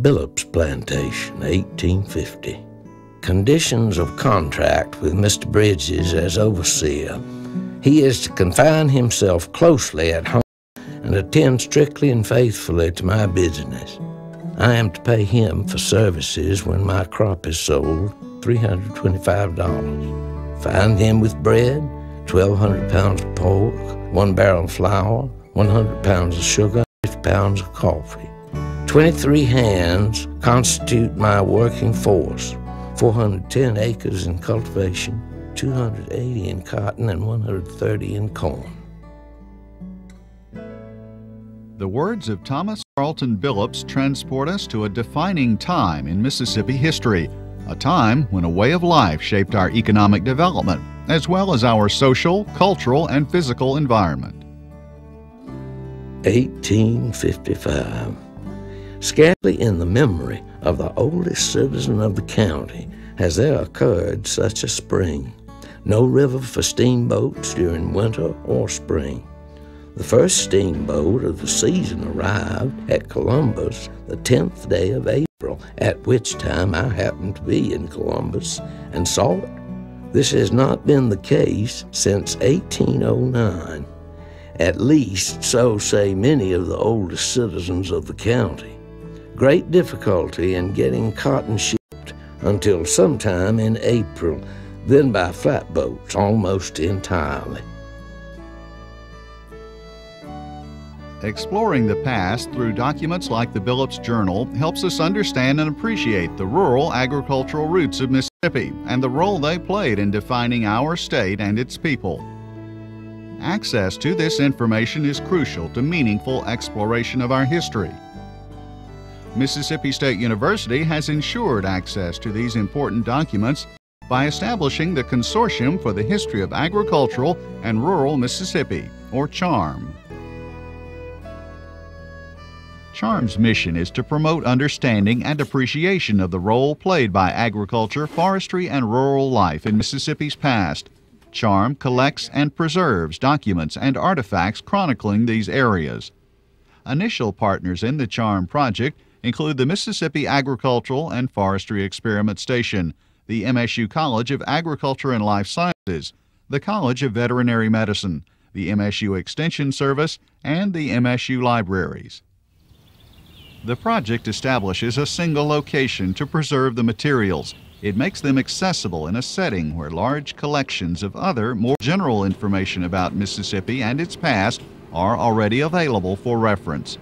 Billups Plantation, 1850. Conditions of contract with Mr. Bridges as overseer. He is to confine himself closely at home and attend strictly and faithfully to my business. I am to pay him for services when my crop is sold, $325. Find him with bread, 1,200 pounds of pork, 1 barrel of flour, 100 pounds of sugar, 50 pounds of coffee. 23 hands constitute my working force, 410 acres in cultivation, 280 in cotton, and 130 in corn. The words of Thomas Carlton Billups transport us to a defining time in Mississippi history, a time when a way of life shaped our economic development, as well as our social, cultural, and physical environment. 1855. Scarcely in the memory of the oldest citizen of the county has there occurred such a spring. No river for steamboats during winter or spring. The first steamboat of the season arrived at Columbus the 10th day of April, at which time I happened to be in Columbus and saw it. This has not been the case since 1809. At least so say many of the oldest citizens of the county. Great difficulty in getting cotton shipped until sometime in April, then by flatboats almost entirely. Exploring the past through documents like the Billups Journal helps us understand and appreciate the rural agricultural roots of Mississippi and the role they played in defining our state and its people. Access to this information is crucial to meaningful exploration of our history. Mississippi State University has ensured access to these important documents by establishing the Consortium for the History of Agricultural and Rural Mississippi, or CHARM. CHARM's mission is to promote understanding and appreciation of the role played by agriculture, forestry, and rural life in Mississippi's past. CHARM collects and preserves documents and artifacts chronicling these areas. Initial partners in the CHARM project include the Mississippi Agricultural and Forestry Experiment Station, the MSU College of Agriculture and Life Sciences, the College of Veterinary Medicine, the MSU Extension Service, and the MSU Libraries. The project establishes a single location to preserve the materials. It makes them accessible in a setting where large collections of other, more general information about Mississippi and its past are already available for reference.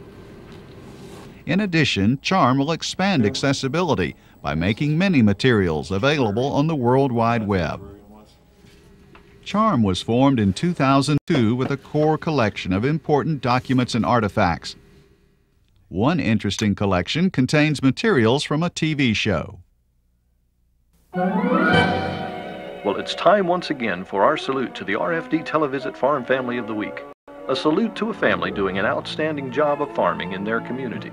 In addition, CHARM will expand accessibility by making many materials available on the World Wide Web. CHARM was formed in 2002 with a core collection of important documents and artifacts. One interesting collection contains materials from a TV show. Well, it's time once again for our salute to the RFD Televisit Farm Family of the Week. A salute to a family doing an outstanding job of farming in their community.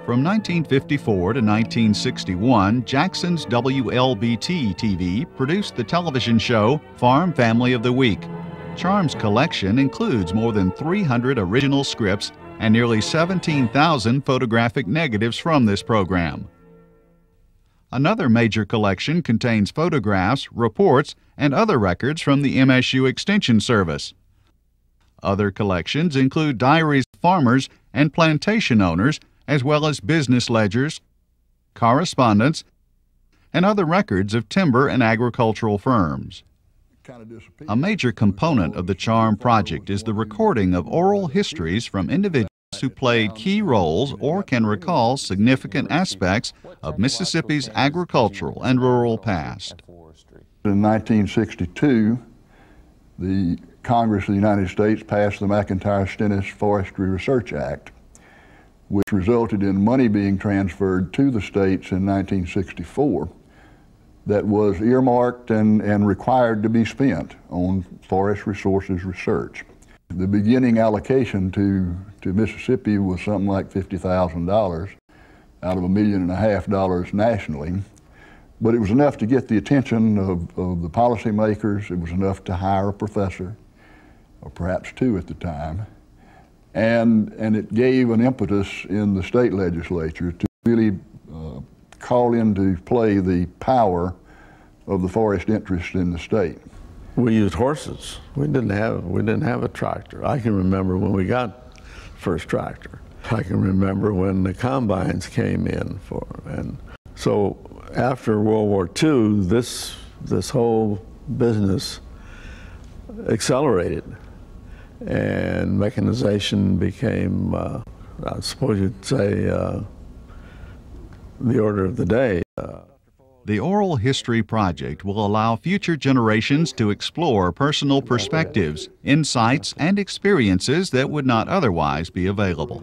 From 1954 to 1961, Jackson's WLBT-TV produced the television show Farm Family of the Week. CHARM's collection includes more than 300 original scripts and nearly 17,000 photographic negatives from this program. Another major collection contains photographs, reports, and other records from the MSU Extension Service. Other collections include diaries of farmers and plantation owners, as well as business ledgers, correspondence, and other records of timber and agricultural firms. A major component of the CHARM project is the recording of oral histories from individuals who played key roles or can recall significant aspects of Mississippi's agricultural and rural past. In 1962, the Congress of the United States passed the McIntyre-Stennis Forestry Research Act, which resulted in money being transferred to the states in 1964 that was earmarked and required to be spent on forest resources research. The beginning allocation to Mississippi was something like $50,000 out of $1.5 million nationally, but it was enough to get the attention of the policymakers. It was enough to hire a professor, or perhaps two at the time, And it gave an impetus in the state legislature to really call into play the power of the forest interest in the state. We used horses. We didn't have a tractor. I can remember when we got first tractor. I can remember when the combines came in and so after World War II, this whole business accelerated, and mechanization became, I suppose you'd say, the order of the day. The Oral History Project will allow future generations to explore personal perspectives, insights, and experiences that would not otherwise be available.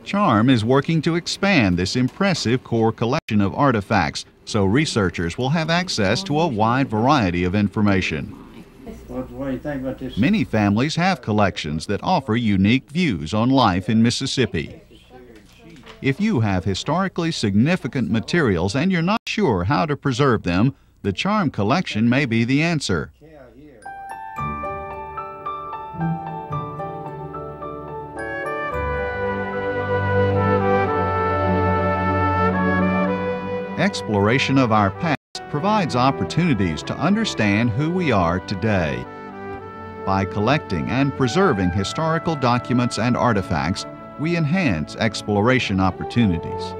CHARM is working to expand this impressive core collection of artifacts so researchers will have access to a wide variety of information. What do you think about this? Many families have collections that offer unique views on life in Mississippi. If you have historically significant materials and you're not sure how to preserve them, the CHARM collection may be the answer. Exploration of our past provides opportunities to understand who we are today. By collecting and preserving historical documents and artifacts, we enhance exploration opportunities.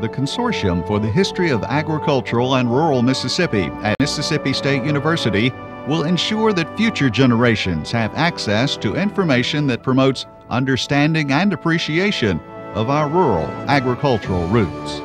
The Consortium for the History of Agricultural and Rural Mississippi at Mississippi State University will ensure that future generations have access to information that promotes understanding and appreciation of our rural agricultural roots.